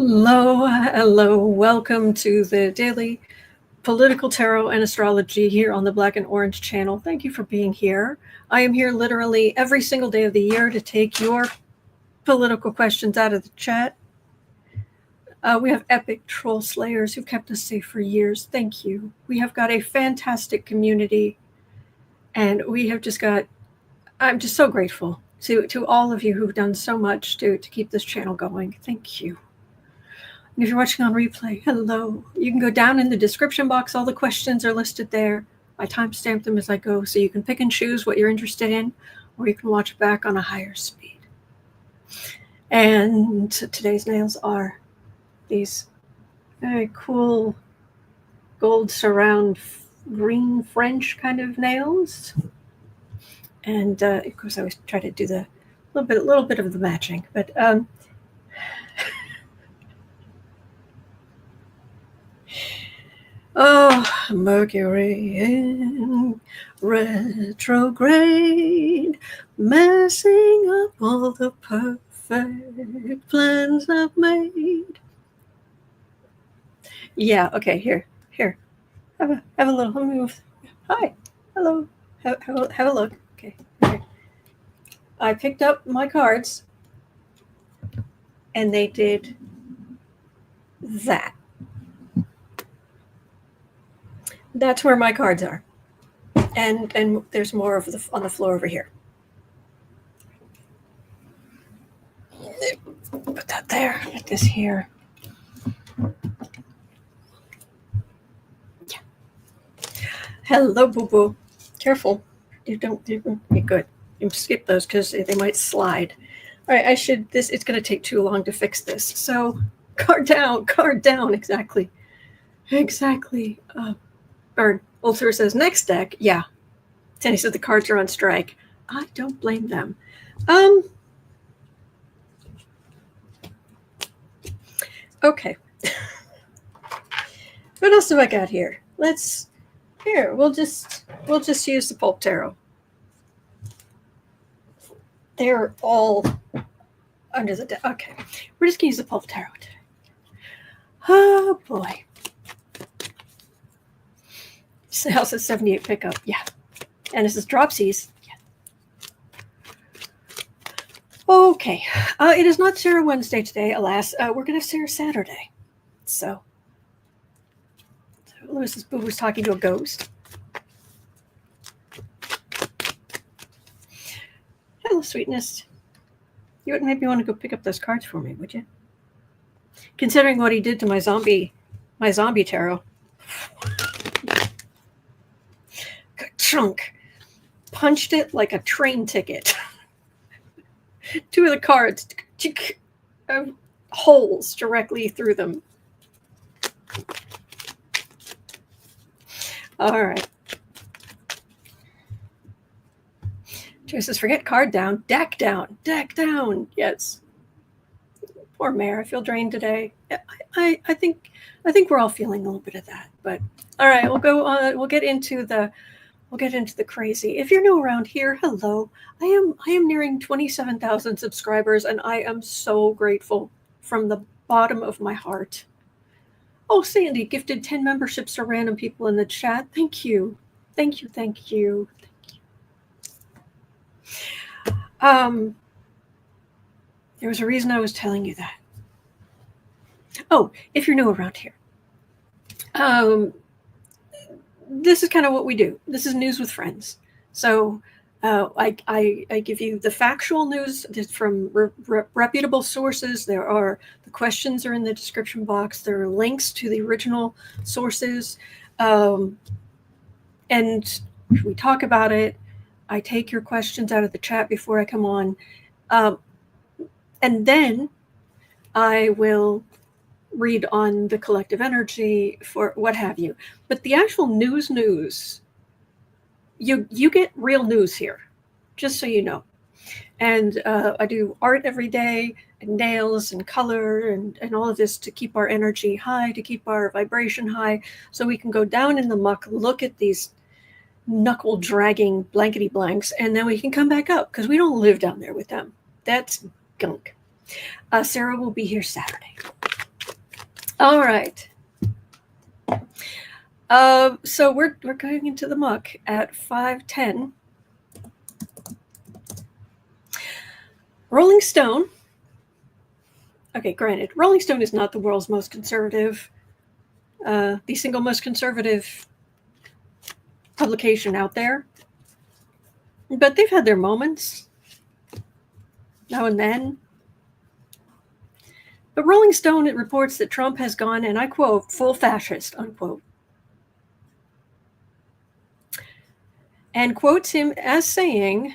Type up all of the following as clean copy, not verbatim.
Hello. Welcome to the Daily Political Tarot and Astrology here on the Black and Orange channel. Thank you for being here. I am here literally every single day of the year to take your political questions out of the chat. We have epic troll slayers who've kept us safe for years. Thank you. We have got a fantastic community, and we have just got, I'm just so grateful to all of you who've done so much to keep this channel going. Thank you. And if you're watching on replay, hello. You can go down in the description box. All the questions are listed there. I timestamp them as I go, so you can pick and choose what you're interested in, or you can watch back on a higher speed. And today's nails are these very cool gold surround green French kind of nails. And of course, I always try to do the little bit of the matching, but oh, Mercury in retrograde, messing up all the perfect plans I've made. Yeah, okay, here. Have a little, let me move. Hi, hello, have a look. Okay. I picked up my cards, and they did that. That's where my cards are, and there's more of the on the floor over here. Put that there. Put this here. Yeah. Hello, boo boo. Careful. You're good. You skip those because they might slide. All right. It's going to take too long to fix this. So, card down. Exactly. Bird. Ulcer says next deck. Yeah. Tenny said the cards are on strike. I don't blame them. Okay. What else have I got here? We'll just use the pulp tarot. They're all under the deck. Okay. We're just gonna use the pulp tarot today. Oh boy. Sales at 78 pickup. Yeah. And this is dropsies. Yeah. Okay. It is not Sarah Wednesday today, alas. We're going to have Sarah Saturday. So Lewis's boo was talking to a ghost. Hello, sweetness. You would maybe want to go pick up those cards for me, would you? Considering what he did to my zombie tarot. Chunk. Punched it like a train ticket. Two of the cards, holes directly through them. All right. Joyce says, forget card down, deck down. Yes. Poor Mayor, I feel drained today. I think we're all feeling a little bit of that. But all right, we'll go on. We'll get into the crazy. If you're new around here, hello. I am nearing 27,000 subscribers, and I am so grateful from the bottom of my heart. Oh, Sandy gifted 10 memberships to random people in the chat. Thank you. There was a reason I was telling you that. Oh, if you're new around here. This is kind of what we do. This is news with friends. So I give you the factual news from reputable sources. The questions are in the description box. There are links to the original sources. And we talk about it. I take your questions out of the chat before I come on. And then I will read on the collective energy for what have you. But the actual news, you get real news here, just so you know. And I do art every day, and nails and color and all of this to keep our energy high, to keep our vibration high, so we can go down in the muck, look at these knuckle dragging blankety blanks, and then we can come back up, because we don't live down there with them. That's gunk. Sarah will be here Saturday. All right. So we're going into the muck at 5:10. Rolling Stone. Okay, granted, Rolling Stone is not the world's most conservative, the single most conservative publication out there, but they've had their moments now and then. But Rolling Stone, it reports that Trump has gone, and I quote, full fascist, unquote, and quotes him as saying,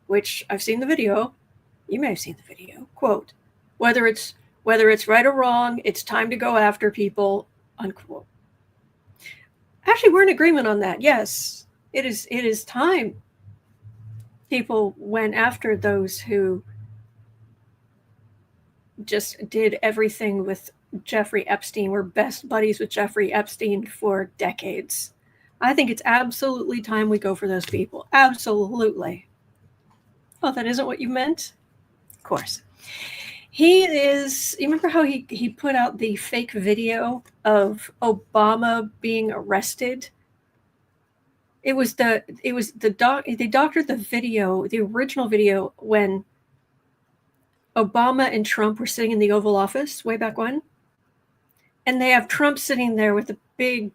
which I've seen the video, you may have seen the video, quote, whether it's right or wrong, it's time to go after people, unquote. Actually, we're in agreement on that. Yes, it is time people went after those who just did everything with Jeffrey Epstein, were best buddies with Jeffrey Epstein for decades. I think it's absolutely time we go for those people. Absolutely. Oh, that isn't what you meant? Of course. He is, you remember how he put out the fake video of Obama being arrested? They doctored the video, the original video, when Obama and Trump were sitting in the Oval Office way back when. And they have Trump sitting there with a big,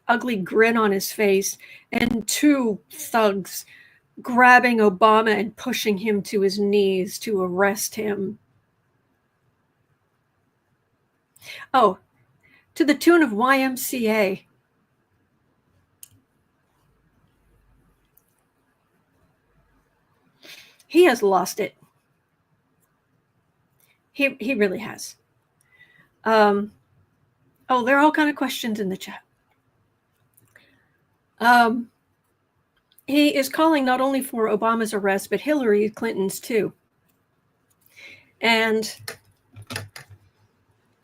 ugly grin on his face and two thugs grabbing Obama and pushing him to his knees to arrest him. Oh, to the tune of YMCA. He has lost it. He really has. Oh, there are all kind of questions in the chat. He is calling not only for Obama's arrest, but Hillary Clinton's too. And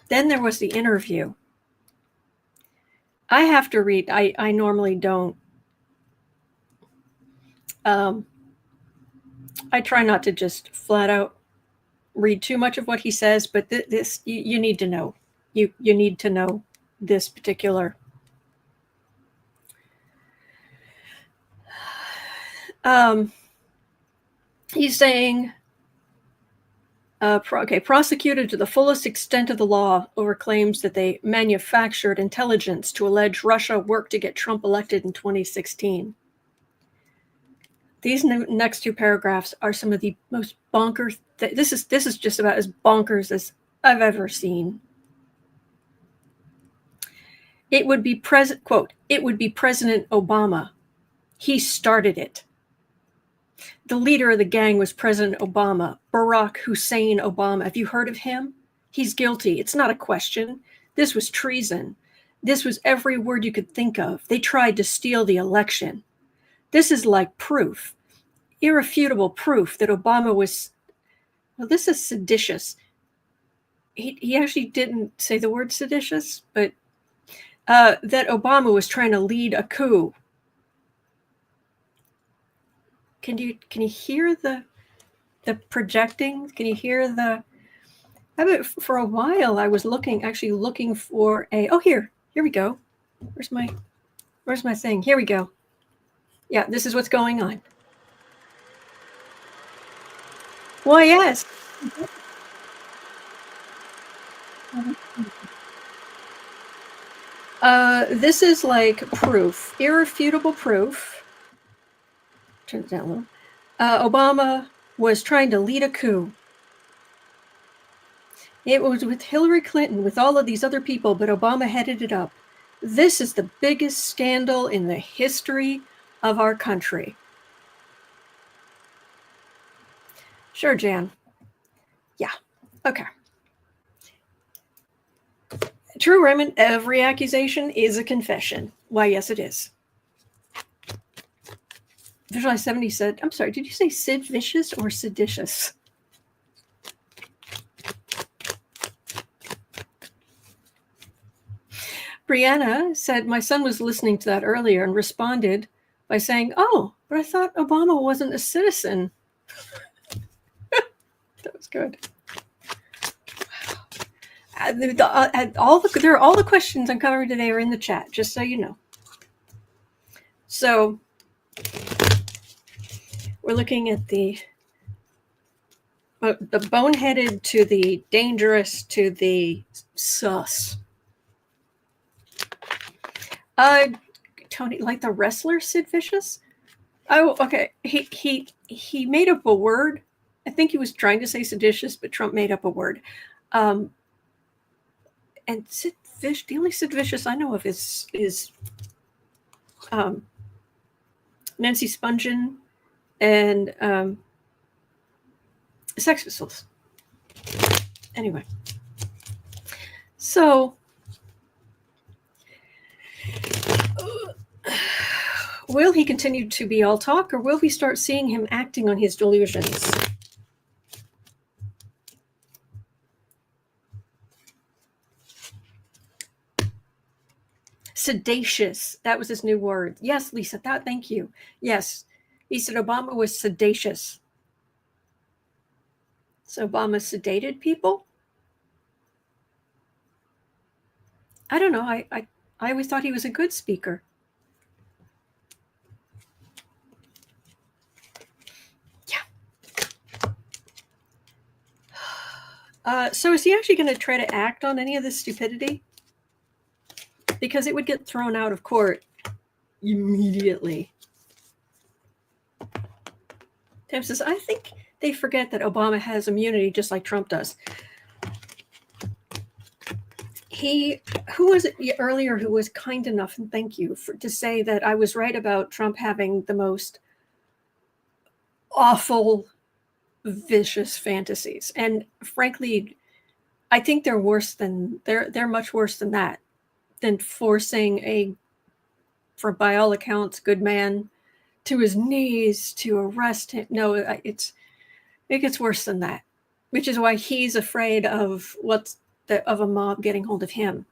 then there was the interview. I have to read. I normally don't. I try not to just flat out read too much of what he says, but this you need to know. You need to know this particular. He's saying, prosecuted to the fullest extent of the law over claims that they manufactured intelligence to allege Russia worked to get Trump elected in 2016. These next two paragraphs are some of the most bonkers. This is just about as bonkers as I've ever seen. It would be quote, it would be President Obama. He started it. The leader of the gang was President Obama, Barack Hussein Obama. Have you heard of him? He's guilty. It's not a question. This was treason. This was every word you could think of. They tried to steal the election. This is like proof, irrefutable proof that Obama was, well, this is seditious. He actually didn't say the word seditious, but that Obama was trying to lead a coup. Can you hear the projecting? Can you hear the? For a while, I was actually looking for a. Oh, here we go. Where's my thing? Here we go. Yeah, this is what's going on. Why, yes. This is like proof, irrefutable proof. Turn it down a little. Obama was trying to lead a coup. It was with Hillary Clinton, with all of these other people, but Obama headed it up. This is the biggest scandal in the history of our country. Sure, Jan. Yeah. Okay. True, Raymond, every accusation is a confession. Why, yes, it is. Visualize 70 said, I'm sorry, did you say Sid Vicious or seditious? Brianna said, my son was listening to that earlier and responded by saying, oh, but I thought Obama wasn't a citizen. That was good. all the questions I'm covering today are in the chat, just so you know. So we're looking at the boneheaded to the dangerous to the sus. Tony, like the wrestler Sid Vicious. Oh, okay. He made up a word. I think he was trying to say seditious, but Trump made up a word. And Sid Vicious, the only Sid Vicious I know of is Nancy Spungen and Sex Pistols. Anyway, so will he continue to be all talk, or will we start seeing him acting on his delusions? Sedacious. That was his new word. Yes, Lisa, thank you. Yes. He said Obama was sedacious. So Obama sedated people? I don't know. I always thought he was a good speaker. Yeah. So is he actually going to try to act on any of this stupidity? Because it would get thrown out of court immediately. Tim says, I think they forget that Obama has immunity just like Trump does. Who was it earlier who was kind enough, and thank you, to say that I was right about Trump having the most awful, vicious fantasies. And frankly, I think they're much worse than that, than forcing for by all accounts, good man to his knees to arrest him. No, it gets worse than that, which is why he's afraid of of a mob getting hold of him.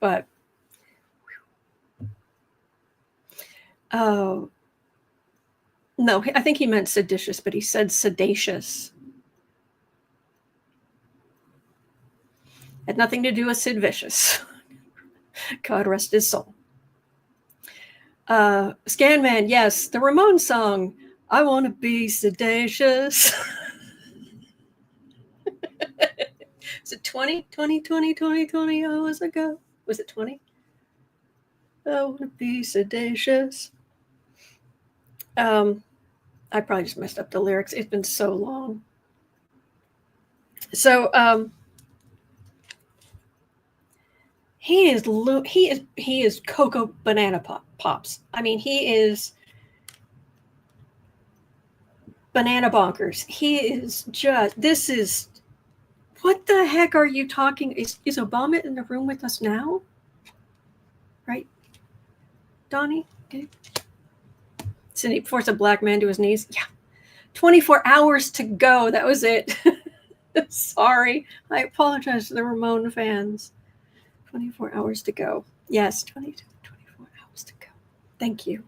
But no, I think he meant seditious, but he said sedacious. Had nothing to do with Sid Vicious. God rest his soul. Scanman, yes, the Ramones song, I want to be sedacious. Is it 20 hours ago? Was it 20? I want to be sedacious. I probably just messed up the lyrics. It's been so long. So he is Cocoa Banana Pops. I mean, he is banana bonkers. He is just, this is, what the heck are you talking? Is Obama in the room with us now? Right? Donnie? Okay. Cindy forced a black man to his knees. Yeah. 24 hours to go. That was it. Sorry. I apologize to the Ramon fans. 24 hours to go. Yes, 24 hours to go. Thank you.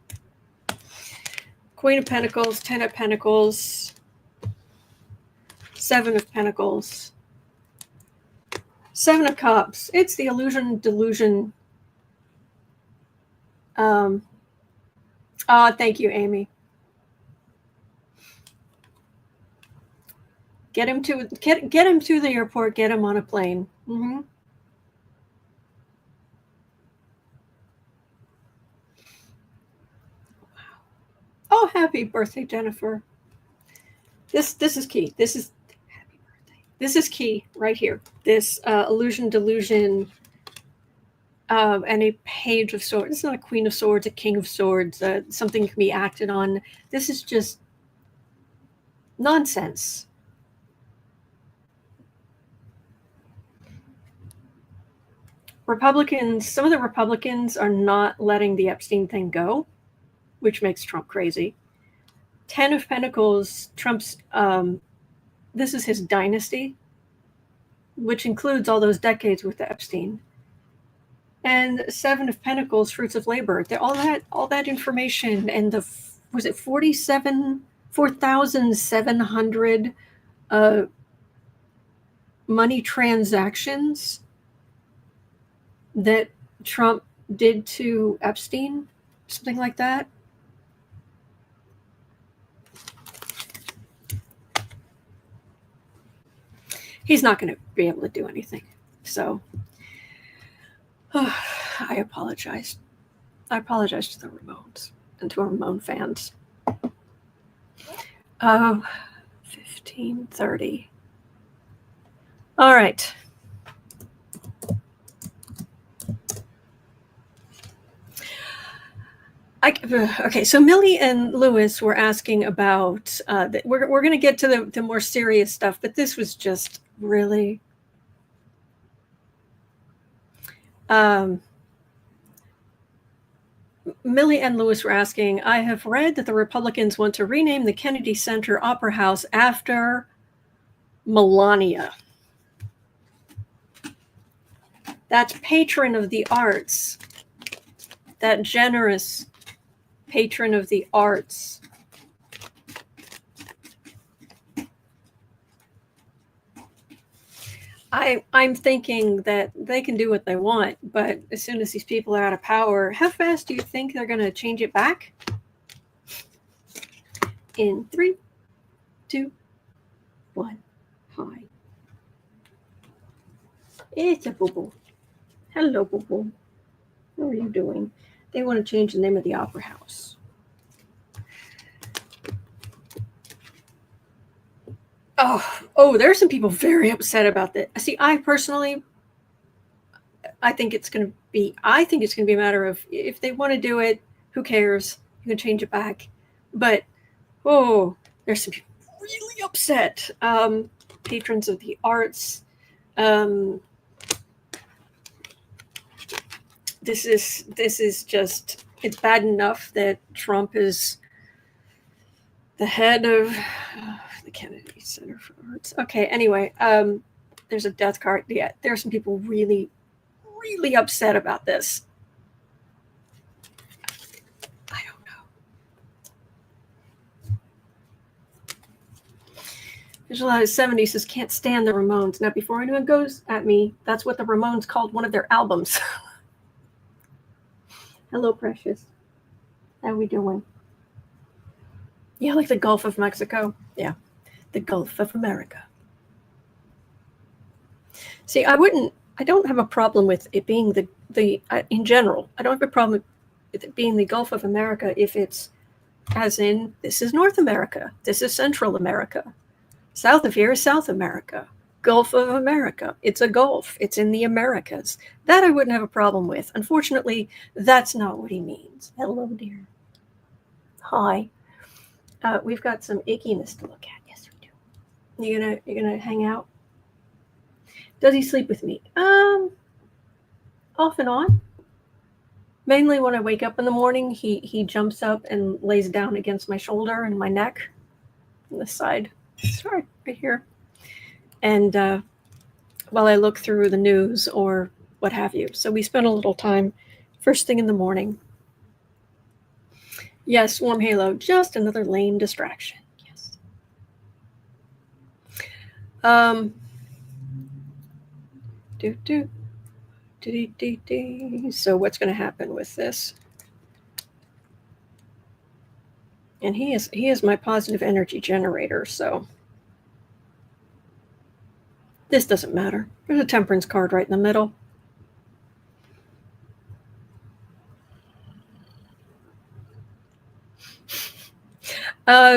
Queen of Pentacles, 10 of Pentacles, 7 of Pentacles, 7 of Cups. It's the delusion. Thank you, Amy. Get him to the airport. Get him on a plane. Mm-hmm. Oh, happy birthday, Jennifer. This is key. This is happy birthday. This is key right here. This delusion, and a page of swords. It's not a queen of swords, a king of swords. Something can be acted on. This is just nonsense. Some of the Republicans are not letting the Epstein thing go, which makes Trump crazy. 10 of Pentacles, Trump's, this is his dynasty, which includes all those decades with Epstein. And 7 of Pentacles, fruits of labor. All that information, and was it 4,700 money transactions that Trump did to Epstein, something like that. He's not going to be able to do anything. So I apologize. I apologize to the Ramones and to our Ramone fans. 15:30. All right. Okay, so Millie and Lewis were asking about, we're going to get to the more serious stuff, but this was just really... Millie and Lewis were asking, I have read that the Republicans want to rename the Kennedy Center Opera House after Melania. That patron of the arts, that generous patron of the arts. I'm thinking that they can do what they want, but as soon as these people are out of power, how fast do you think they're going to change it back? In 3, 2, 1, hi. It's a boo-boo. Hello, boo-boo. How are you doing? They want to change the name of the opera house. Oh, there are some people very upset about that. See, I personally, I think it's going to be a matter of, if they want to do it, who cares? You can change it back. But, there's some people really upset. Patrons of the arts. This is just, it's bad enough that Trump is the head of the Kennedy Center for Arts. Okay, anyway, there's a death card. Yeah, there are some people really, really upset about this. I don't know. There's a lot of 70s says can't stand the Ramones. Now, before anyone goes at me, that's what the Ramones called one of their albums. Hello, Precious. How we doing? Yeah, like the Gulf of Mexico. Yeah, the Gulf of America. See, I don't have a problem with it being in general, I don't have a problem with it being the Gulf of America if it's, as in, this is North America, this is Central America, south of here is South America, Gulf of America, it's a Gulf, it's in the Americas. That I wouldn't have a problem with. Unfortunately, that's not what he means. Hello, dear. Hi. We've got some ickiness to look at. Yes, we do. You gonna hang out? Does he sleep with me? Off and on. Mainly when I wake up in the morning, he jumps up and lays down against my shoulder and my neck, on the side. Sorry, right here. And while I look through the news or what have you. So we spend a little time first thing in the morning. Yes, warm halo, just another lame distraction. Yes. So what's going to happen with this? And he is my positive energy generator, so this doesn't matter. There's a temperance card right in the middle.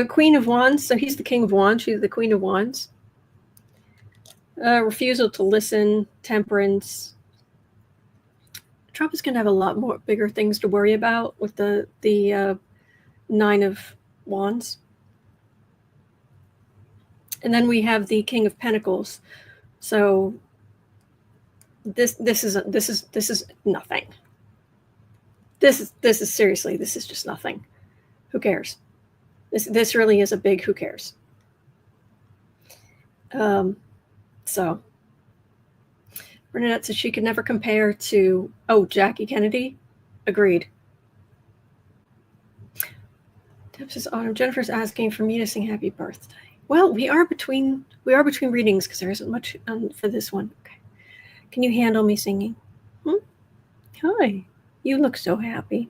Queen of Wands. So he's the King of Wands. She's the Queen of Wands. Refusal to listen. Temperance. Trump is going to have a lot more bigger things to worry about with the Nine of Wands. And then we have the King of Pentacles. So this is nothing. This is seriously, this is just nothing. Who cares? This really is a big who cares. So Bernadette says she could never compare to, Jackie Kennedy. Agreed. Deb says, Autumn, Jennifer's asking for me to sing happy birthday. Well, we are between readings because there isn't much for this one. Okay. Can you handle me singing? Hi. You look so happy.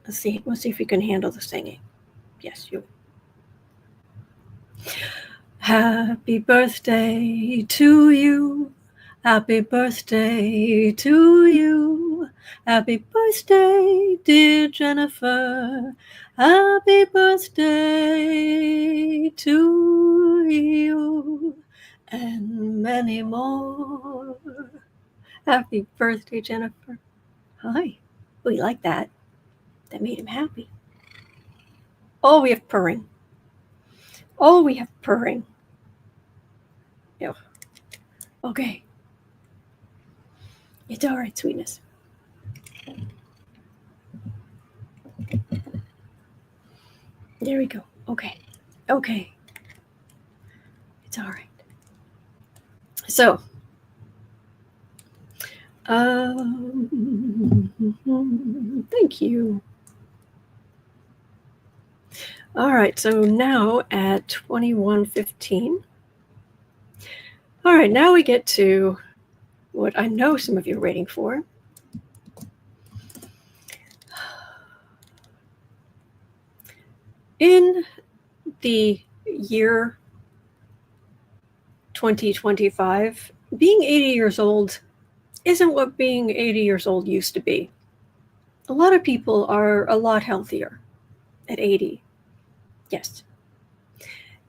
Let's see if you can handle the singing. Yes, you. Happy birthday to you. Happy birthday to you. Happy birthday, dear Jennifer. Happy birthday to you. And many more. Happy birthday, Jennifer. Hi. We like that. That made him happy. Oh, we have purring. Yeah. Okay. It's all right, sweetness. There we go. Okay. It's all right. So, thank you. All right, so now at 21:15. All right, now we get to what I know some of you are waiting for. In the year 2025, being 80 years old isn't what being 80 years old used to be. A lot of people are a lot healthier at 80. Yes.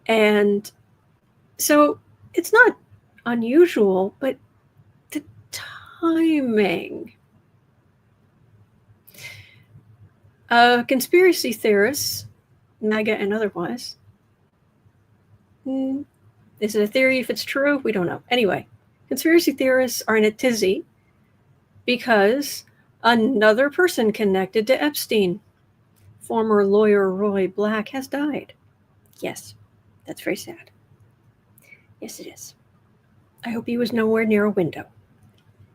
And so it's not unusual, but the timing. Conspiracy theorists, MAGA and otherwise, is it a theory if it's true? We don't know. Anyway, conspiracy theorists are in a tizzy because another person connected to Epstein, former lawyer Roy Black, has died. Yes, that's very sad. Yes, it is. I hope he was nowhere near a window.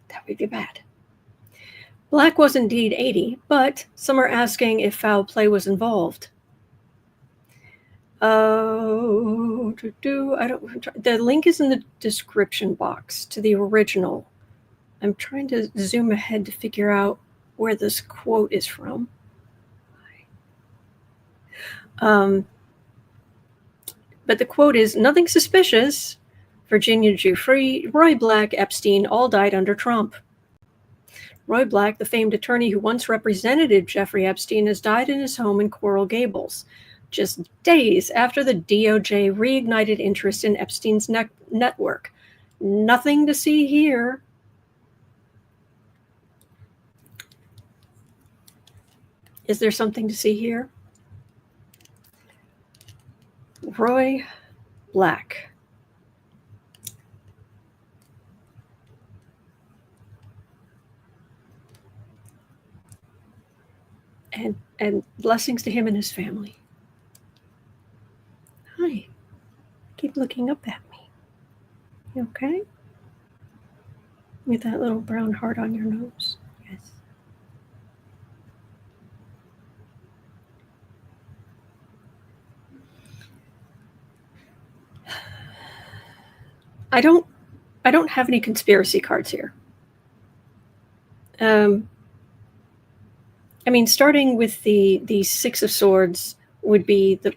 That would be bad. Black was indeed 80, but some are asking if foul play was involved. The link is in the description box to the original. I'm trying to zoom ahead to figure out where this quote is from. But the quote is, "Nothing suspicious. Virginia Giuffre, Roy Black, Epstein all died under Trump." Roy Black, the famed attorney who once represented Jeffrey Epstein, has died in his home in Coral Gables, just days after the DOJ reignited interest in Epstein's network. Nothing to see here. Is there something to see here? Roy Black. And blessings to him and his family. Hi. Keep looking up at me. You okay? With that little brown heart on your nose. Yes. I don't have any conspiracy cards here. I mean, starting with the Six of Swords would be the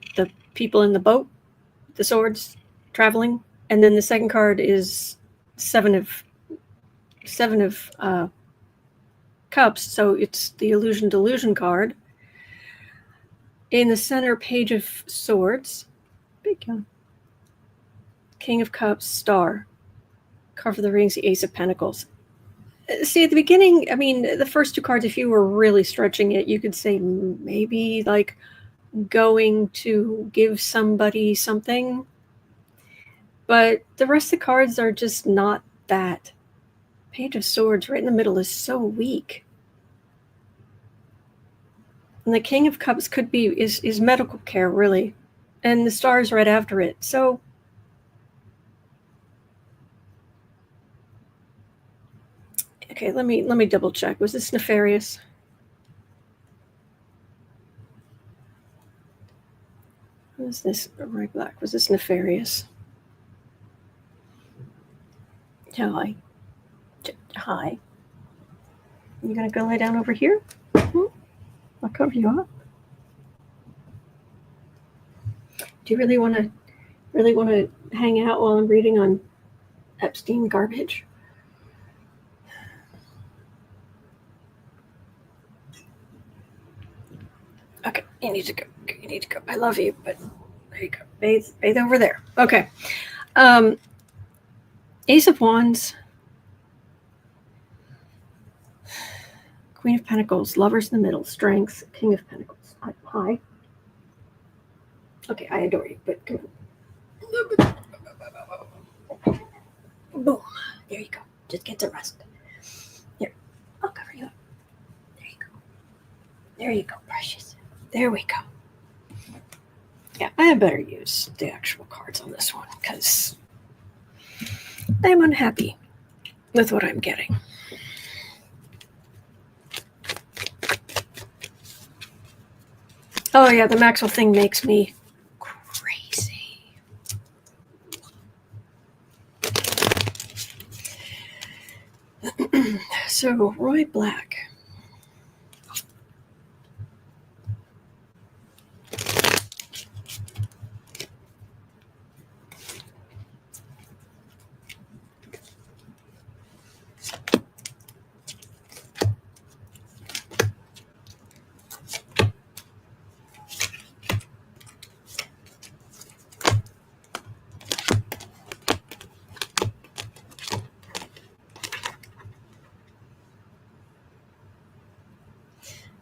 people in the boat, the swords traveling, and then the second card is seven of cups, so it's the illusion delusion card. In the center, Page of Swords, big one. King of Cups, Star. Card for the rings, the Ace of Pentacles. See, at the beginning, I mean, the first two cards, if you were really stretching it, you could say maybe like going to give somebody something. But the rest of the cards are just not that. Page of Swords right in the middle is so weak. And the King of Cups could be is medical care, really. And the Star is right after it. So okay, let me double check. Was this nefarious? Was this Roy Black? Was this nefarious? Hi. Hi. You gonna go lie down over here? I'll cover you up. Do you really want to hang out while I'm reading on Epstein garbage? Okay, you need to go. You need to go. I love you, but there you go. Bathe over there. Okay. Ace of Wands. Queen of Pentacles. Lovers in the middle. Strength. King of Pentacles. Hi. Okay, I adore you, but come on. Boom. There you go. Just get to rest. Here. I'll cover you up. There you go. There you go, precious. There we go. Yeah, I had better use the actual cards on this one because I'm unhappy with what I'm getting. Oh yeah, the Maxwell thing makes me crazy. So, Roy Black.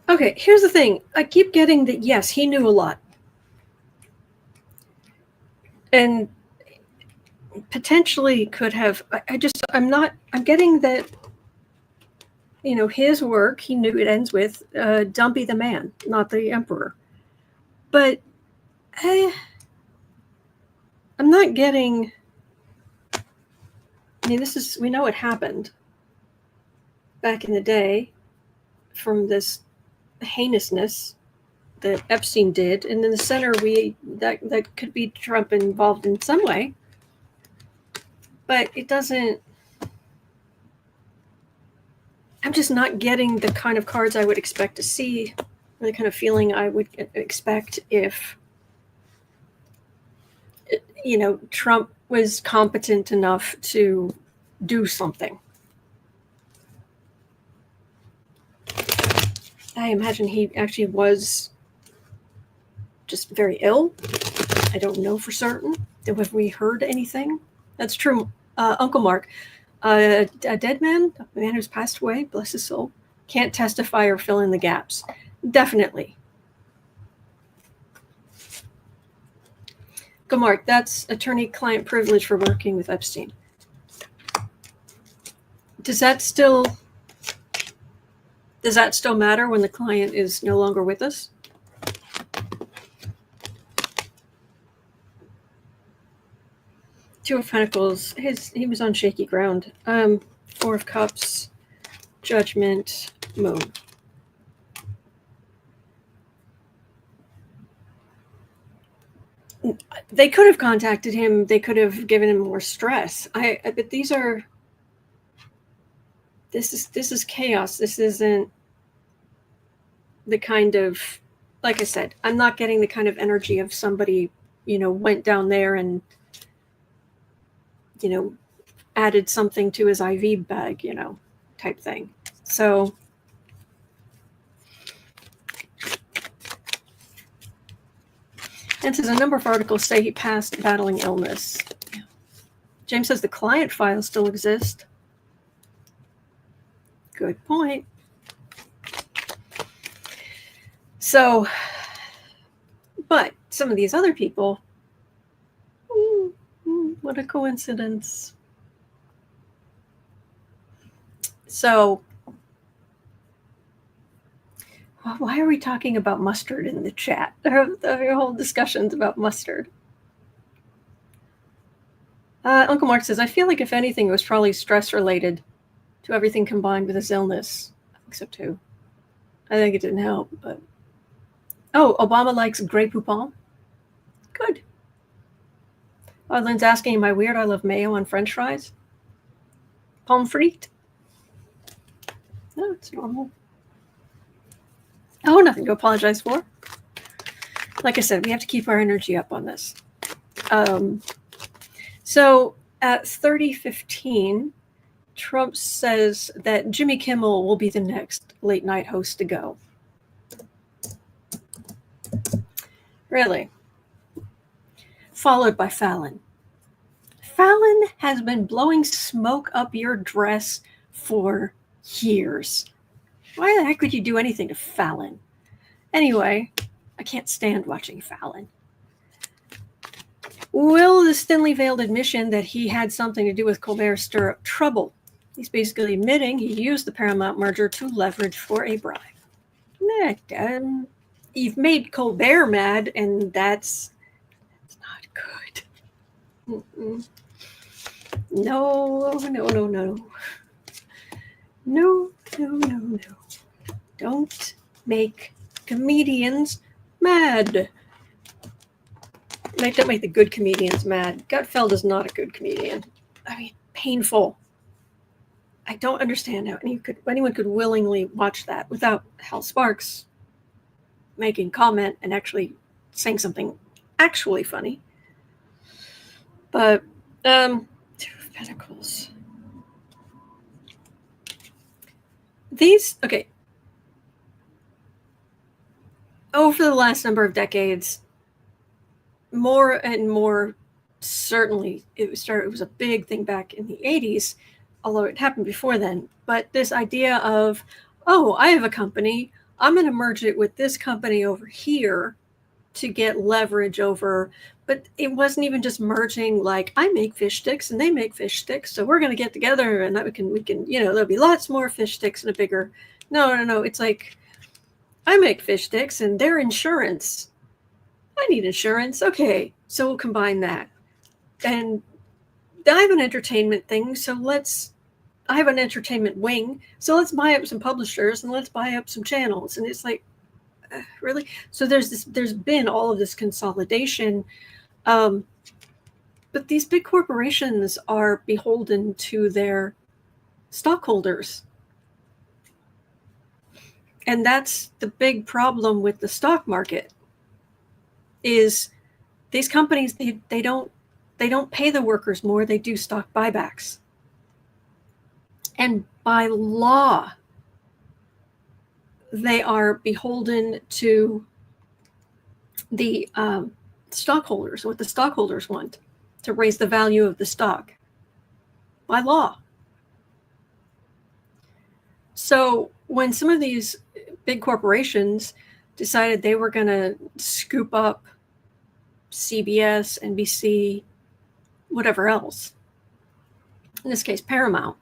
Okay, here's the thing. I keep getting that, yes, he knew a lot. And potentially could have, I'm getting that, his work, he knew it ends with, don't be the man, not the emperor. But I'm not getting, we know it happened back in the day from this heinousness that Epstein did, and in the center that could be Trump involved in some way, but it doesn't. I'm just not getting the kind of cards I would expect to see, or the kind of feeling I would expect if Trump was competent enough to do something. I imagine he actually was just very ill. I don't know for certain. Have we heard anything? That's true. Uncle Mark, a dead man, a man who's passed away, bless his soul, can't testify or fill in the gaps. Definitely. Uncle Mark, that's attorney-client privilege for working with Epstein. Does that still matter when the client is no longer with us? Two of Pentacles. He was on shaky ground. Four of Cups, Judgment, Moon. They could have contacted him. They could have given him more stress. But these are. This is chaos. This isn't the kind of, like I said, I'm not getting the kind of energy of somebody, went down there and, added something to his IV bag, type thing. So and says a number of articles say he passed battling illness. James says the client files still exist. Good point. So, but some of these other people, what a coincidence. So, why are we talking about mustard in the chat? There are whole discussions about mustard. Uncle Mark says, I feel like if anything, it was probably stress related to everything combined with his illness. I think so too. I think it didn't help, but. Oh, Obama likes Grey Poupon. Good. Lynn's asking, am I weird? I love mayo on French fries. Pommes frites. No, it's normal. Oh, nothing to apologize for. Like I said, we have to keep our energy up on this. So at 30:15, Trump says that Jimmy Kimmel will be the next late night host to go. Really? Followed by Fallon. Fallon has been blowing smoke up your dress for years. Why the heck would you do anything to Fallon? Anyway, I can't stand watching Fallon. Will the thinly veiled admission that he had something to do with Colbert stir up trouble? He's basically admitting he used the Paramount merger to leverage for a bribe. You've made Colbert mad, and that's not good. Mm-mm. No. Don't make comedians mad. Don't make the good comedians mad. Gutfeld is not a good comedian. I mean, painful. I don't understand how anyone could willingly watch that without Hal Sparks making comment and actually saying something actually funny. But Two of Pentacles. Over the last number of decades, more and more, certainly it was a big thing back in the 80s, although it happened before then. But this idea of, oh, I have a company, I'm going to merge it with this company over here to get leverage over. But it wasn't even just merging, like, I make fish sticks and they make fish sticks, so we're going to get together and we can, there'll be lots more fish sticks and a bigger. No. It's like, I make fish sticks and they're insurance. I need insurance. Okay, so we'll combine that. And I have an entertainment thing, I have an entertainment wing, so let's buy up some publishers and let's buy up some channels. And it's like, really? So there's been all of this consolidation. But these big corporations are beholden to their stockholders. And that's the big problem with the stock market, is these companies, they don't pay the workers more, they do stock buybacks. And by law, they are beholden to the stockholders, what the stockholders want, to raise the value of the stock by law. So when some of these big corporations decided they were going to scoop up CBS, NBC, whatever else, in this case Paramount,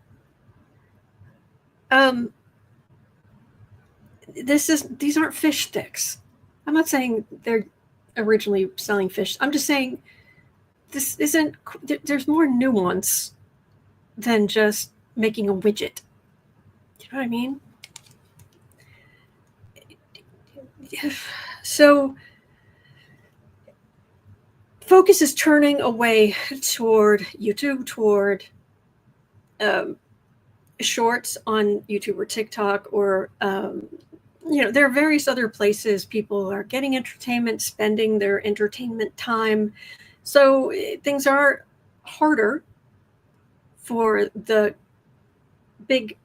these aren't fish sticks. I'm not saying they're originally selling fish. I'm just saying there's more nuance than just making a widget. You know what I mean? So focus is turning away toward YouTube, toward shorts on YouTube or TikTok, or there are various other places people are getting entertainment, spending their entertainment time. So things are harder for the big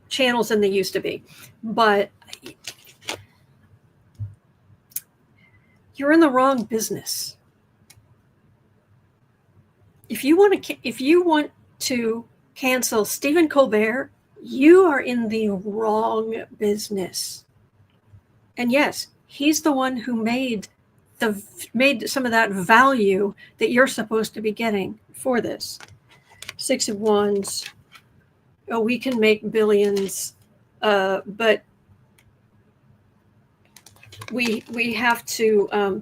channels than they used to be. But you're in the wrong business. If you want to cancel Stephen Colbert, you are in the wrong business. And yes, he's the one who made some of that value that you're supposed to be getting for this. 6 of Wands. Oh, we can make billions, but we have to.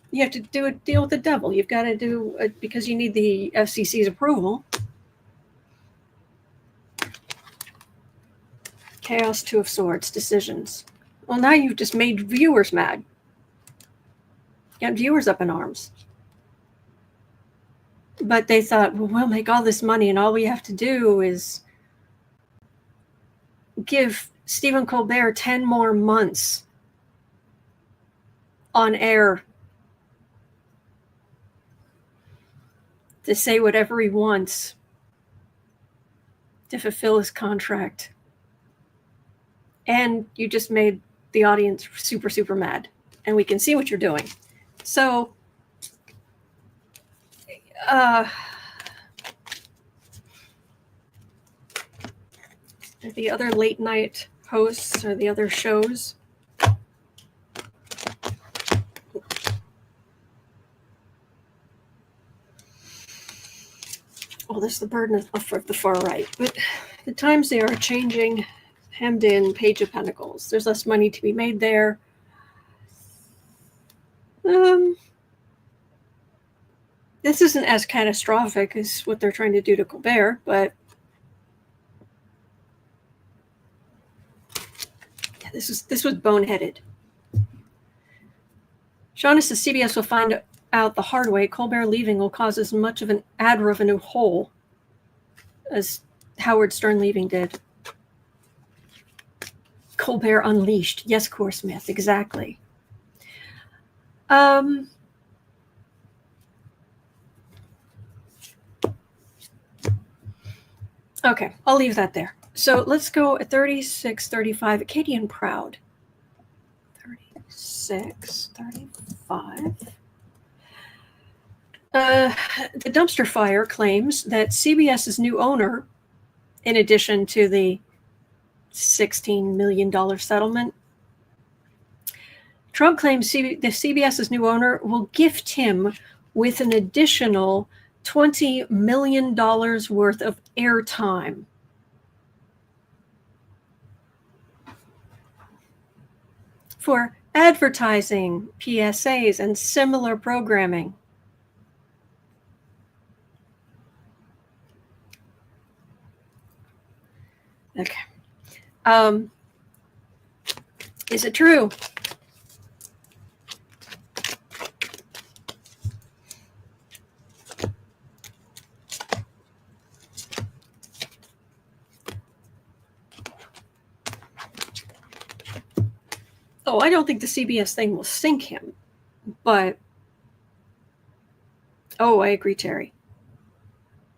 You have to do a deal with the devil. You've got to do it because you need the FCC's approval. Chaos, 2 of Swords, decisions. Well, now you've just made viewers mad. got viewers up in arms. But they thought, well, we'll make all this money, and all we have to do is give Stephen Colbert 10 more months on air to say whatever he wants to fulfill his contract. And you just made the audience super, super mad. And we can see what you're doing. So, the other late night hosts or the other shows, well, this is the burden of the far right. But the times they are changing, hemmed in, Page of Pentacles. There's less money to be made there. This isn't as catastrophic as what they're trying to do to Colbert, but yeah, this was boneheaded. Shauna says CBS will find out the hard way. Colbert leaving will cause as much of an ad revenue hole as Howard Stern leaving did. Colbert Unleashed. Yes, Core Smith. Exactly. Okay, I'll leave that there. So let's go at 36, 35. Acadian Proud. 36, 35. The dumpster fire claims that CBS's new owner, in addition to the $16 million settlement, Trump claims the CBS's new owner will gift him with an additional $20 million worth of airtime. For advertising, PSAs, and similar programming. Okay. Is it true? Oh, I don't think the CBS thing will sink him, but oh, I agree, Terry.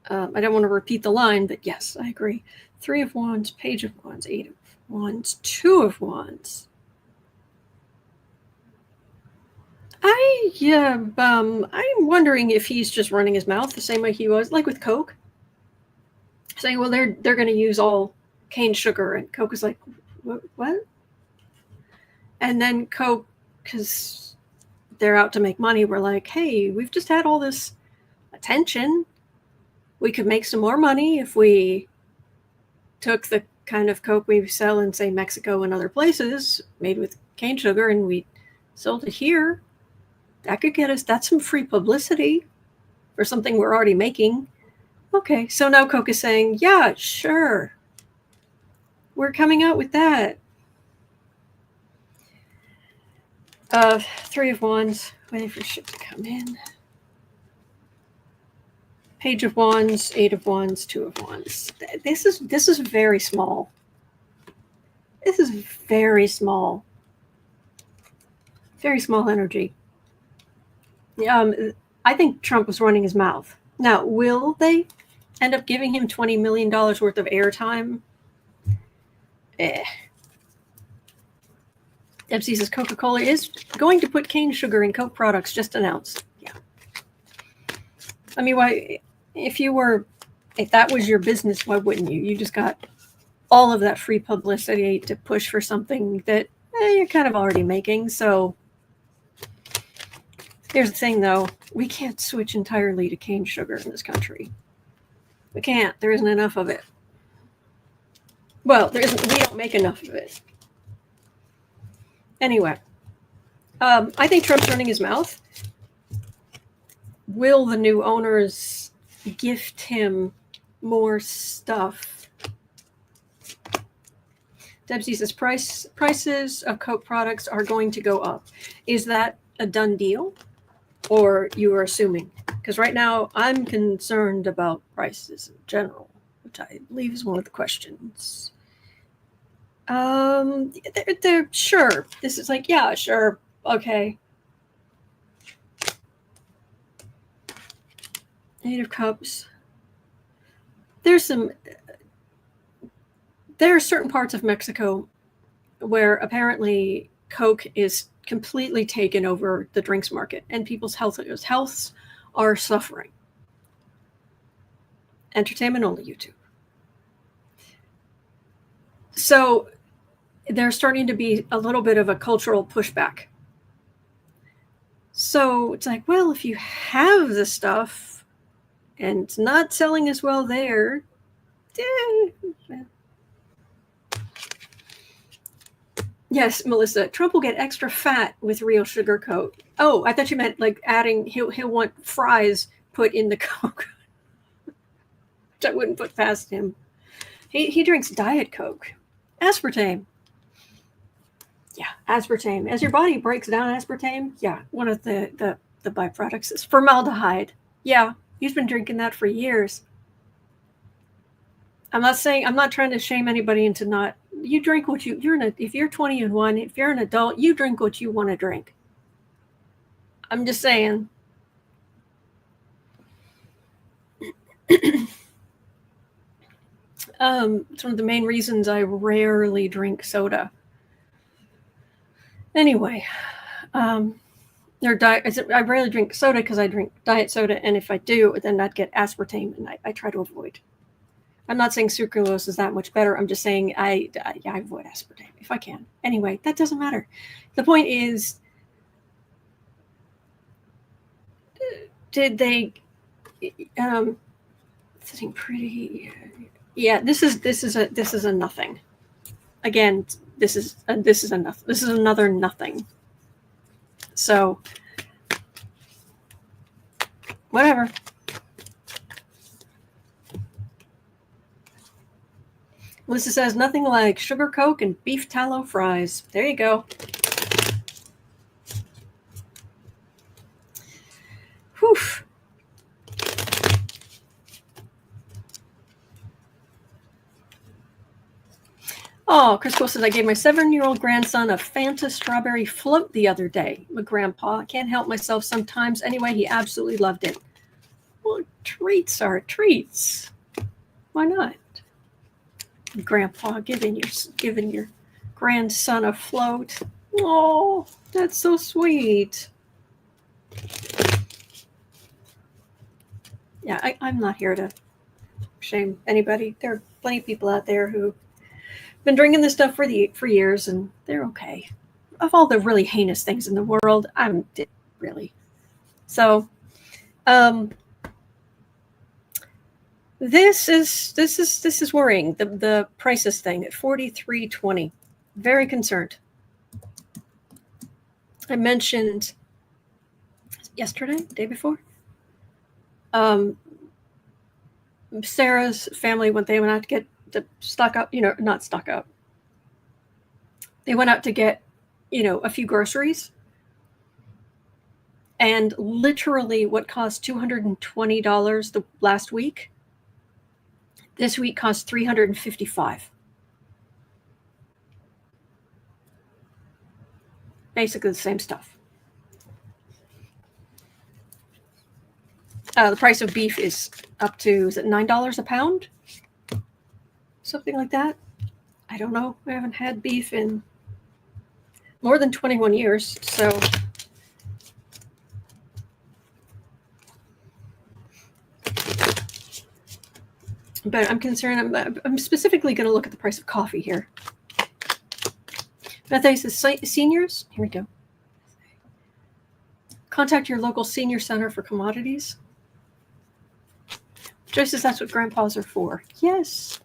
I don't want to repeat the line, but yes, I agree. 3 of Wands, Page of Wands, 8 of Wands, 2 of Wands. I'm wondering if he's just running his mouth the same way he was, like with Coke, saying, well, they're going to use all cane sugar, and Coke is like, what? And then Coke, because they're out to make money, we're like, hey, we've just had all this attention. We could make some more money if we took the kind of Coke we sell in, say, Mexico and other places, made with cane sugar, and we sold it here. That could get us, that's some free publicity for something we're already making. Okay, so now Coke is saying, yeah, sure. We're coming out with that. 3 of Wands, waiting for shit to come in. Page of Wands, 8 of Wands, 2 of Wands. This is very small. This is very small. Very small energy. I think Trump was running his mouth. Now, will they end up giving him $20 million worth of airtime? Debsy says Coca-Cola is going to put cane sugar in Coke products, just announced. Yeah. I mean, why? If that was your business, why wouldn't you? You just got all of that free publicity to push for something that you're kind of already making. So here's the thing, though. We can't switch entirely to cane sugar in this country. We can't. There isn't enough of it. Well, we don't make enough of it. Anyway, I think Trump's running his mouth. Will the new owners gift him more stuff? Debsy says prices of Coke products are going to go up. Is that a done deal? or you are assuming? Because right now I'm concerned about prices in general, which I believe is one of the questions. They're sure. This is like, yeah, sure, okay. Eight of Cups. There are certain parts of Mexico where apparently Coke is completely taken over the drinks market, and people's healths are suffering. Entertainment only, YouTube. So there's starting to be a little bit of a cultural pushback. So it's like, well, if you have the stuff and it's not selling as well there, yes, Melissa, Trump will get extra fat with real sugar Coke. Oh, I thought you meant like adding, he'll want fries put in the Coke. Which I wouldn't put past him. He drinks Diet Coke. Aspartame. Yeah, aspartame. As your body breaks down aspartame, yeah, one of the byproducts is formaldehyde. Yeah, he's been drinking that for years. I'm not trying to shame anybody into not. You drink what if you're 21, if you're an adult, you drink what you want to drink. I'm just saying. It's one of the main reasons I rarely drink soda. Anyway, I rarely drink soda because I drink diet soda, and if I do, then I'd get aspartame, and I try to avoid. I'm not saying sucralose is that much better. I'm just saying I avoid aspartame if I can. Anyway, that doesn't matter. The point is, did they? Sitting pretty. Yeah, this is a nothing. Again, this is another nothing. So, whatever. Melissa says nothing like sugar Coke and beef tallow fries. There you go. Whew. Oh, Chris Cole says, I gave my 7-year-old grandson a Fanta strawberry float the other day. My grandpa, can't help myself sometimes. Anyway, he absolutely loved it. Well, treats are treats. Why not? Grandpa giving your grandson a float. Oh, that's so sweet. Yeah, I'm not here to shame anybody. There are plenty of people out there who've been drinking this stuff for years, and they're okay. Of all the really heinous things in the world, I'm really. So, this is worrying. The prices thing at $43.20. Very concerned. I mentioned yesterday, day before. Sarah's family, when they went out to get to stock up, not stock up. They went out to get, a few groceries. And literally what cost $220 the last week, this week cost $355. Basically the same stuff. The price of beef is up to, is it $9 a pound? Something like that. I don't know. I haven't had beef in more than 21 years, so. But I'm concerned. I'm specifically going to look at the price of coffee here. Bethany says, seniors, here we go. Contact your local senior center for commodities. Joyce says that's what grandpas are for. Yes.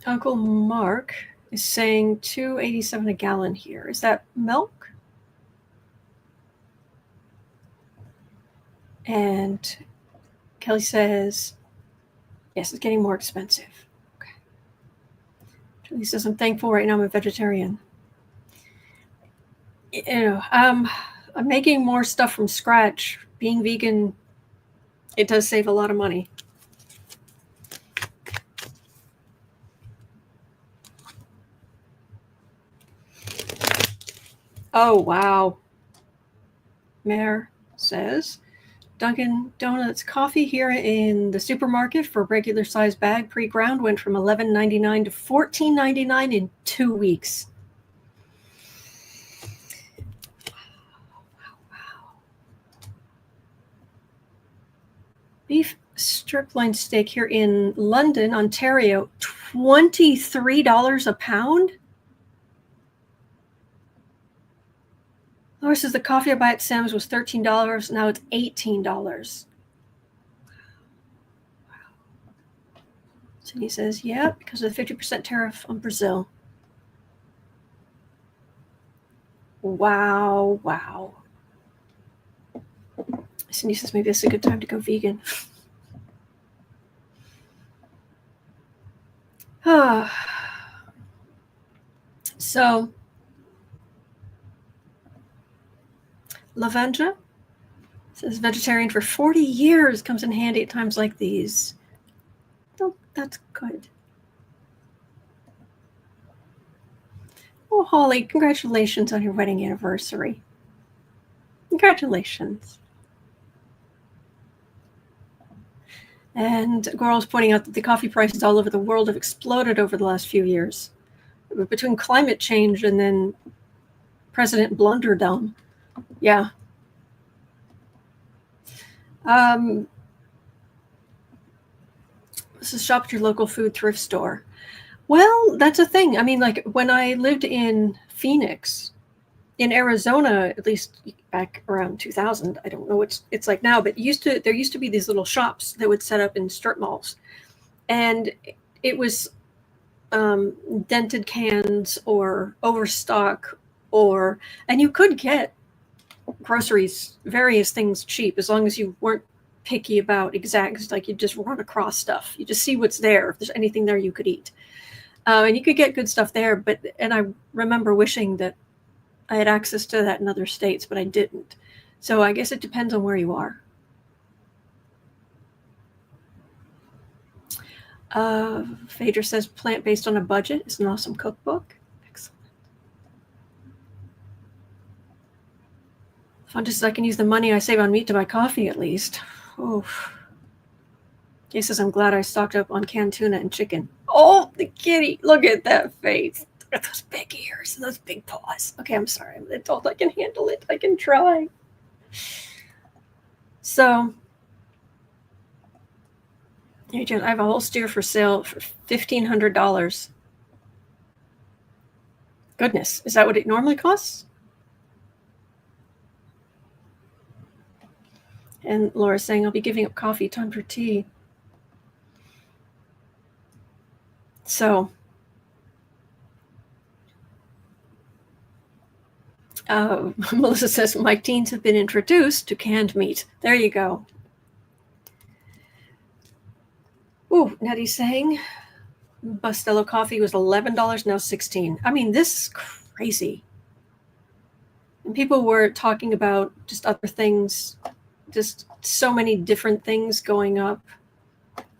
Uncle Mark is saying $2.87 a gallon here. Is that milk? And Kelly says, yes, it's getting more expensive. Okay. Kelly says, I'm thankful right now I'm a vegetarian. I'm making more stuff from scratch. Being vegan, it does save a lot of money. Oh, wow. Mayor says, Dunkin' Donuts coffee here in the supermarket for regular size bag pre-ground went from $11.99 to $14.99 in 2 weeks. Wow. Beef strip loin steak here in London, Ontario, $23 a pound? Laura says the coffee I buy at Sam's was $13. Now it's $18. Wow. Cindy says, yeah, because of the 50% tariff on Brazil. Wow, wow. Cindy says maybe this is a good time to go vegan. So, Lavendra says vegetarian for 40 years, comes in handy at times like these. Oh, that's good. Oh, Holly, congratulations on your wedding anniversary. Congratulations. And Goral's pointing out that the coffee prices all over the world have exploded over the last few years. Between climate change and then President Blunderdome. Yeah. This is shop at your local food thrift store. Well, that's a thing. I mean, like when I lived in Phoenix, in Arizona, at least back around 2000, I don't know what it's like now, but there used to be these little shops that would set up in strip malls, and it was dented cans or overstock, and you could get groceries, various things cheap as long as you weren't picky about exacts. Like you just run across stuff, you just see what's there. If there's anything there you could eat, and you could get good stuff there. And I remember wishing that I had access to that in other states, but I didn't. So I guess it depends on where you are. Phaedra says plant-based on a budget is an awesome cookbook. Excellent. Fun just I can use the money I save on meat to buy coffee at least. Oof. Jay says I'm glad I stocked up on canned tuna and chicken. Oh, the kitty. Look at that face. Look at those big ears and those big paws. Okay, I'm sorry. I'm an adult. I can handle it. I can try. So, I have a whole steer for sale for $1,500. Goodness, is that what it normally costs? And Laura's saying, I'll be giving up coffee, time for tea. So, Melissa says, my teens have been introduced to canned meat. There you go. Ooh, Nettie's saying, Bustelo coffee was $11, now $16. I mean, this is crazy. And people were talking about just other things, just so many different things going up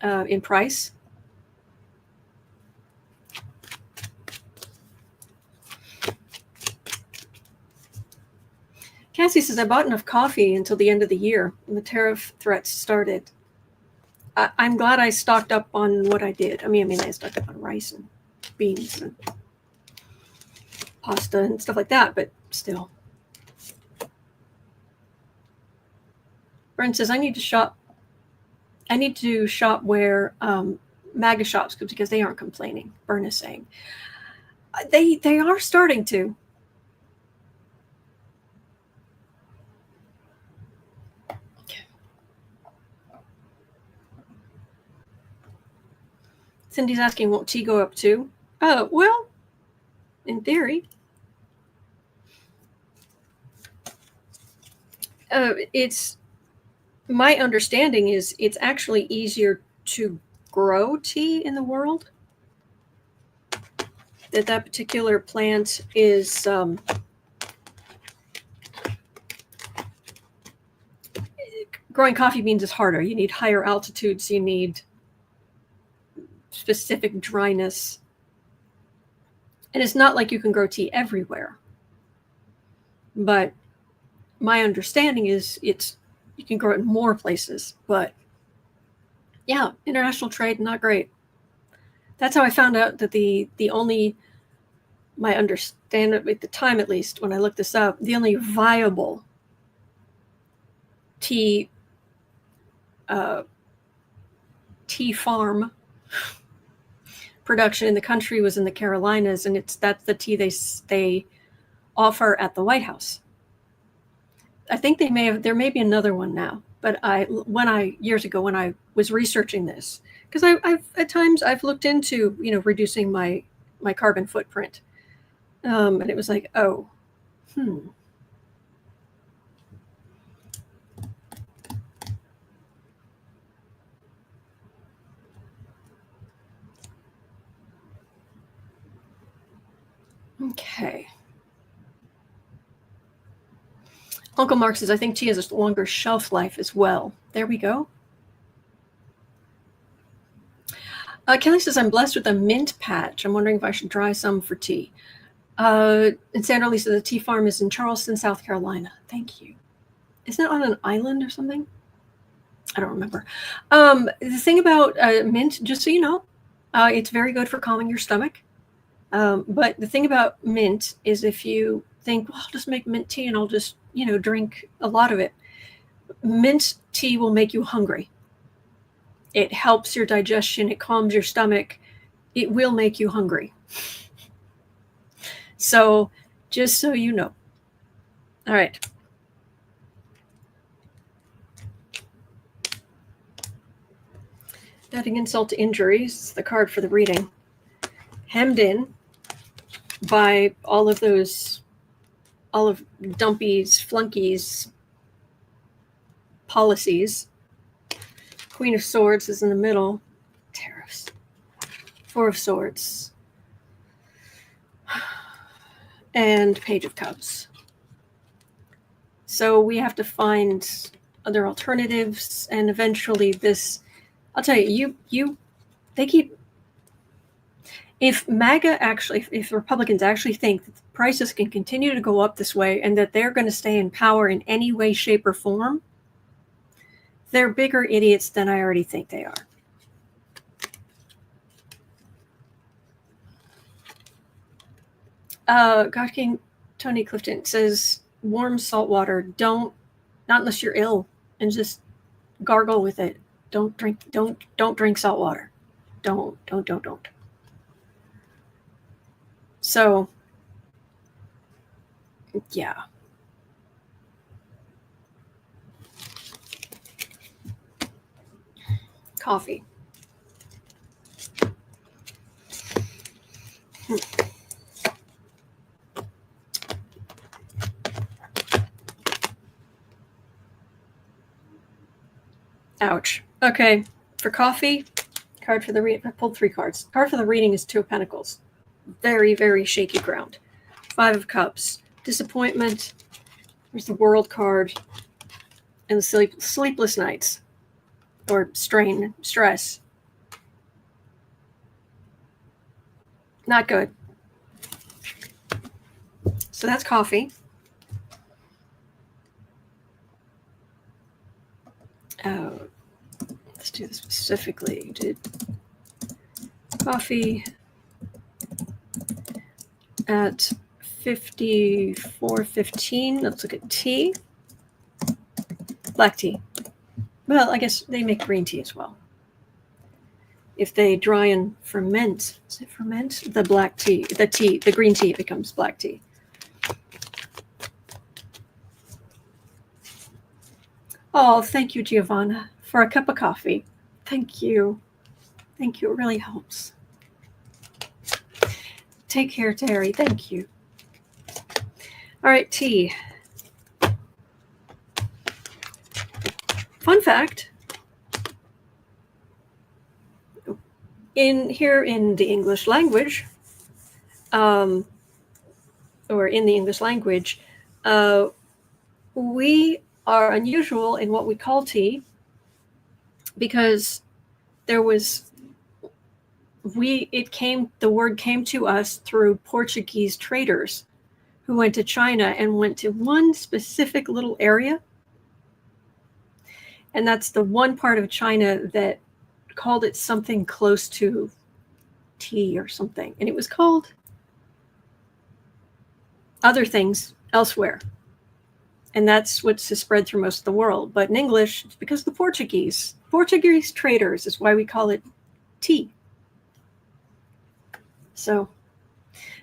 in price. Cassie says, I bought enough coffee until the end of the year when the tariff threats started. I'm glad I stocked up on what I did. I mean, I stocked up on rice and beans and pasta and stuff like that, but still. Brent says, I need to shop where MAGA shops because they aren't complaining. Bern is saying. They are starting to. Cindy's asking, won't tea go up too? Well, in theory. It's my understanding is it's actually easier to grow tea in the world. That particular plant is growing coffee beans is harder. You need higher altitudes. You need specific dryness. And it's not like you can grow tea everywhere. But my understanding is you can grow it in more places. But yeah, international trade, not great. That's how I found out that the only, my understanding at the time at least, when I looked this up, the only viable tea farm production in the country was in the Carolinas, and that's the tea they offer at the White House. I think there may be another one now, but years ago when I was researching this, because I've at times I've looked into reducing my carbon footprint, and it was like, oh, okay. Uncle Mark says, I think tea has a longer shelf life as well. There we go. Kelly says, I'm blessed with a mint patch. I'm wondering if I should dry some for tea. And Sandra Lee says, the tea farm is in Charleston, South Carolina. Thank you. Isn't it on an island or something? I don't remember. The thing about mint, just so you know, it's very good for calming your stomach. But the thing about mint is if you think, well, I'll just make mint tea and I'll just, drink a lot of it. Mint tea will make you hungry. It helps your digestion. It calms your stomach. It will make you hungry. So just so you know. All right. Adding insult to injury is the card for the reading. Hemmed in by all of Dumpy's flunkies policies. Queen of Swords is in the middle. Tariffs. Four of Swords. And Page of Cups. So we have to find other alternatives, and eventually this, I'll tell you, they keep, if MAGA actually, if Republicans actually think that the prices can continue to go up this way and that they're going to stay in power in any way, shape, or form, they're bigger idiots than I already think they are. God King Tony Clifton says, warm salt water, not unless you're ill, and just gargle with it. Don't drink salt water. Don't. So, yeah. Coffee. Ouch. Okay, for coffee, card for the reading. I pulled 3 cards. Card for the reading is 2 of Pentacles. Very, very shaky ground. 5 of Cups. Disappointment. There's the World card. And the sleepless nights. Or strain, stress. Not good. So that's coffee. Let's do this specifically. You did coffee at 54.15. Let's look at tea. Black tea. Well, I guess they make green tea as well. If they dry and ferment, is it ferment? The black tea, the green tea becomes black tea. Oh, thank you, Giovanna, for a cup of coffee. Thank you. Thank you. It really helps. Take care, Terry. Thank you. All right, tea. Fun fact. In the English language, we are unusual in what we call tea because there was the word came to us through Portuguese traders who went to China and went to one specific little area. And that's the one part of China that called it something close to tea or something. And it was called other things elsewhere. And that's what's spread through most of the world. But in English, it's because the Portuguese traders is why we call it tea. So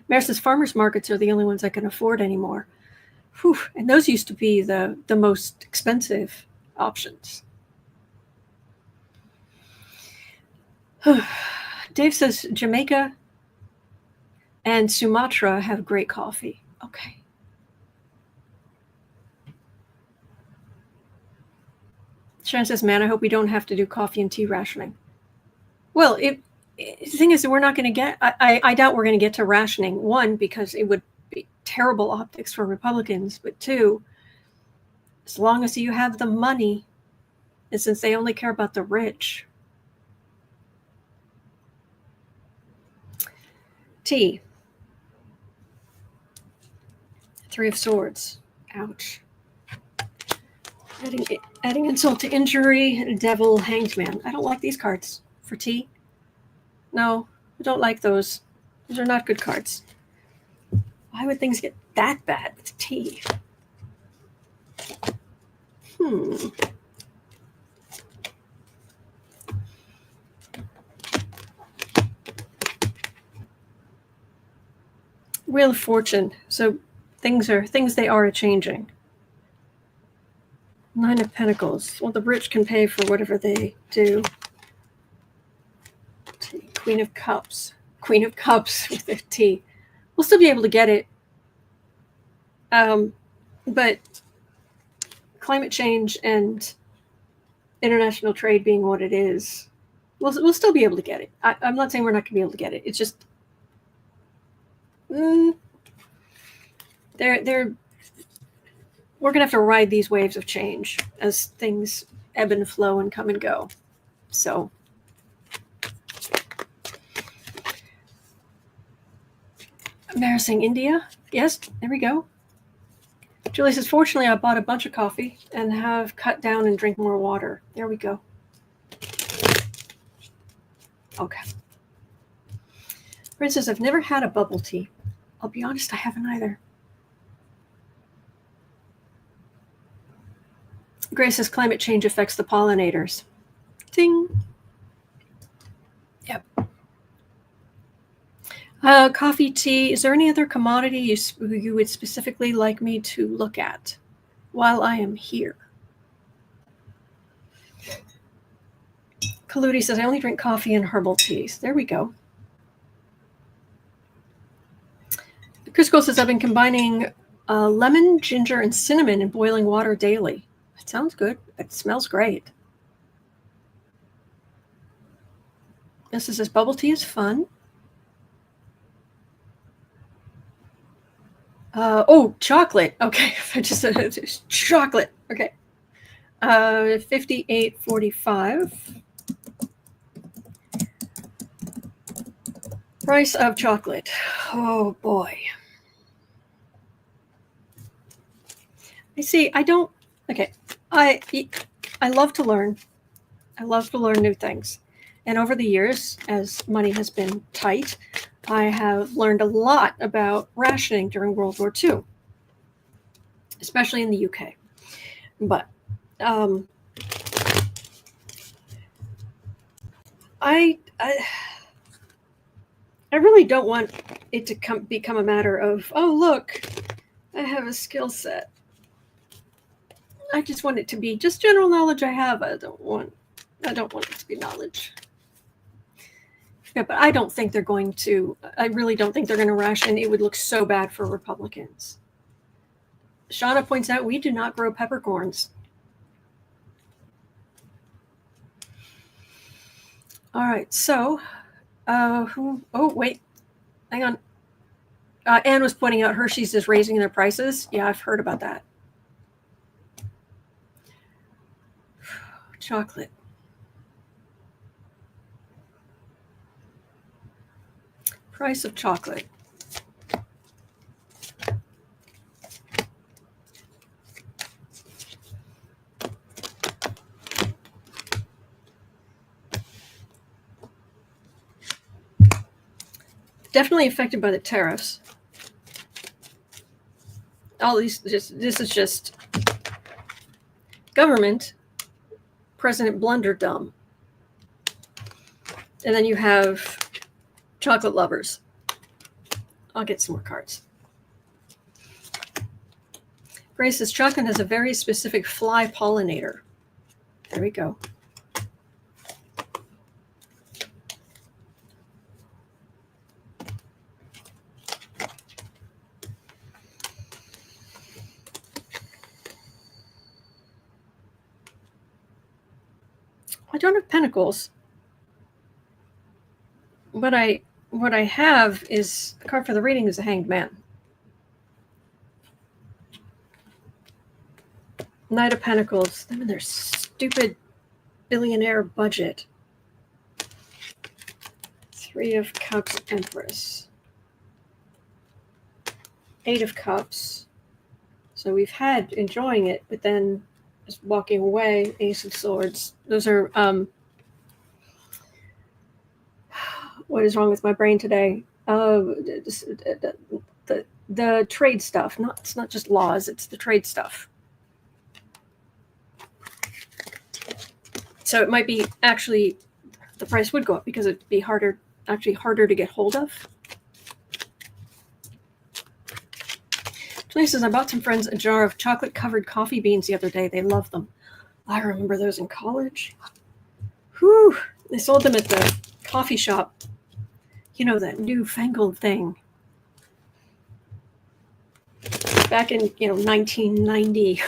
Mayor says farmers markets are the only ones I can afford anymore. Whew. And those used to be the most expensive options. Dave says Jamaica and Sumatra have great coffee. Okay. Sharon says, man, I hope we don't have to do coffee and tea rationing. Well, the thing is that we're not going to get, I doubt we're going to get to rationing. One, because it would be terrible optics for Republicans. But two, as long as you have the money, and since they only care about the rich. Tea. Three of Swords. Ouch. Adding insult to injury, Devil, Hanged Man. I don't like these cards for tea. No, I don't like those. Those are not good cards. Why would things get that bad with tea? Wheel of Fortune. So things they are changing. Nine of Pentacles. Well, the rich can pay for whatever they do. Queen of Cups. Queen of Cups with the T. We'll still be able to get it. But climate change and international trade being what it is, we'll still be able to get it. I'm not saying we're not going to be able to get it. It's just we're going to have to ride these waves of change as things ebb and flow and come and go. So embarrassing India. Yes, there we go. Julie says, fortunately, I bought a bunch of coffee and have cut down and drink more water. There we go. Okay. Princess, I've never had a bubble tea. I'll be honest, I haven't either. Grace says, climate change affects the pollinators. Ding. Yep. Coffee, tea. Is there any other commodity you would specifically like me to look at while I am here? Kaludi says, I only drink coffee and herbal teas. There we go. Chris Cole says, I've been combining lemon, ginger, and cinnamon in boiling water daily. It sounds good. It smells great. This says, bubble tea is fun. Chocolate. Okay, I just said chocolate. Okay. 58.45. Price of chocolate. Oh boy. I see. I don't. Okay. I love to learn. I love to learn new things. And over the years, as money has been tight, I have learned a lot about rationing during World War II, especially in the UK. But I really don't want it to become a matter of, oh, look, I have a skill set. I just want it to be just general knowledge I have. I don't want it to be knowledge. Yeah, but I don't think they're going to. I really don't think they're going to ration. It would look so bad for Republicans. Shauna points out we do not grow peppercorns. All right, so wait, hang on. Anne was pointing out Hershey's is raising their prices. Yeah, I've heard about that. chocolate. Price of chocolate. Definitely affected by the tariffs. All these, this is just government, President Blunderdum. And then you have chocolate lovers. I'll get some more cards. Grace says chocolate has a very specific fly pollinator. There we go. I don't have pentacles. What I have is the card for the reading is a Hanged Man. Knight of Pentacles. Them and their stupid billionaire budget. Three of Cups, Empress. Eight of Cups. So we've had enjoying it, but then just walking away. Ace of Swords. Those are what is wrong with my brain today? The trade stuff. It's not just laws, it's the trade stuff. So it might be actually the price would go up because it'd be harder to get hold of. Julie says, I bought some friends a jar of chocolate-covered coffee beans the other day. They love them. I remember those in college. Whew. They sold them at the coffee shop. You know, that newfangled thing. Back in, 1990.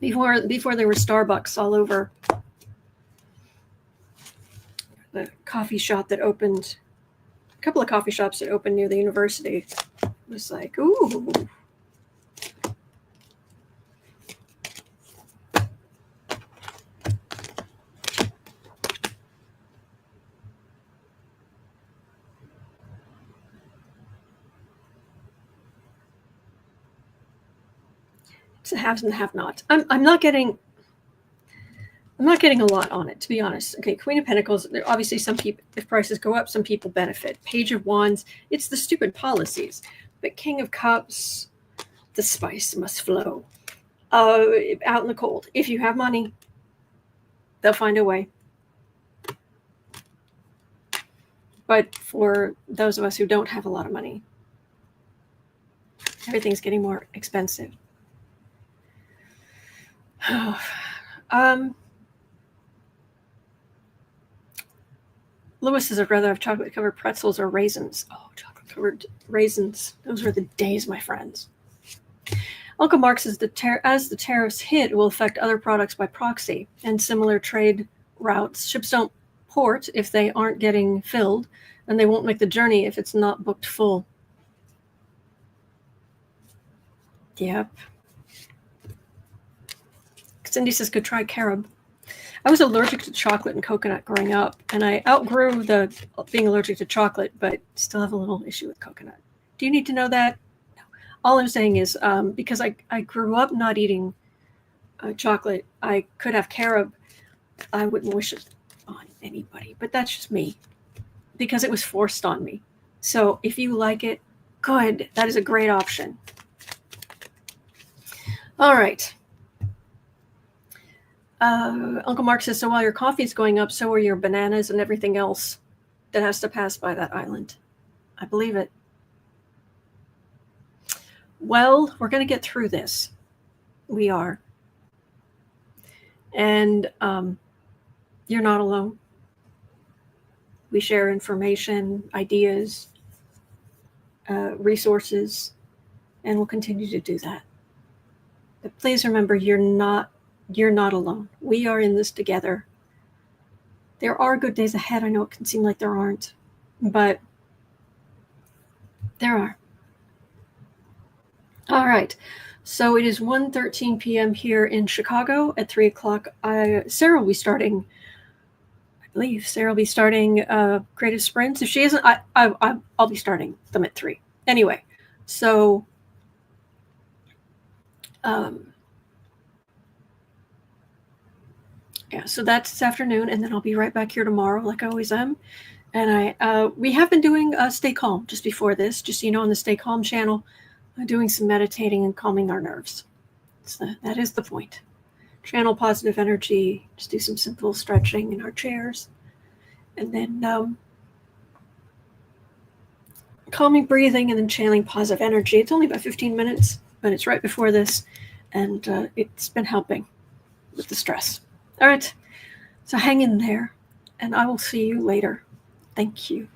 Before there were Starbucks all over. The coffee shop that opened, a couple of coffee shops that opened near the university. It was like, ooh. It's the haves and the have-nots. I'm not getting a lot on it, to be honest. Okay, Queen of Pentacles. There obviously some people, if prices go up, some people benefit. Page of Wands. It's the stupid policies. But King of Cups. The spice must flow. Out in the cold. If you have money, they'll find a way. But for those of us who don't have a lot of money, everything's getting more expensive. Lewis says, I'd rather have chocolate-covered pretzels or raisins. Oh, chocolate-covered raisins. Those were the days, my friends. Uncle Mark says, as the tariffs hit, it will affect other products by proxy and similar trade routes. Ships don't port if they aren't getting filled, and they won't make the journey if it's not booked full. Yep. Cindy says, go try carob. I was allergic to chocolate and coconut growing up, and I outgrew the being allergic to chocolate, but still have a little issue with coconut. Do you need to know that? No. All I'm saying is because I grew up not eating chocolate, I could have carob. I wouldn't wish it on anybody, but that's just me because it was forced on me. So if you like it, good. That is a great option. All right. Uncle Mark says, so while your coffee is going up, so are your bananas and everything else that has to pass by that island. I believe it. Well, we're going to get through this. We are. And you're not alone. We share information, ideas, resources, and we'll continue to do that. But please remember, you're not alone. We are in this together. There are good days ahead. I know it can seem like there aren't, but there are. All right. So it is 1:13 p.m. here in Chicago. At 3 o'clock, Sarah will be starting. I believe Sarah will be starting Creative Sprints. If she isn't, I'll be starting them at 3. Anyway, so yeah, so that's this afternoon, and then I'll be right back here tomorrow, like I always am. And we have been doing Stay Calm just before this, just so you know, on the Stay Calm channel, doing some meditating and calming our nerves. That is the point. Channel positive energy, just do some simple stretching in our chairs, and then calming breathing, and then channeling positive energy. It's only about 15 minutes, but it's right before this, and it's been helping with the stress. All right, so hang in there, and I will see you later. Thank you.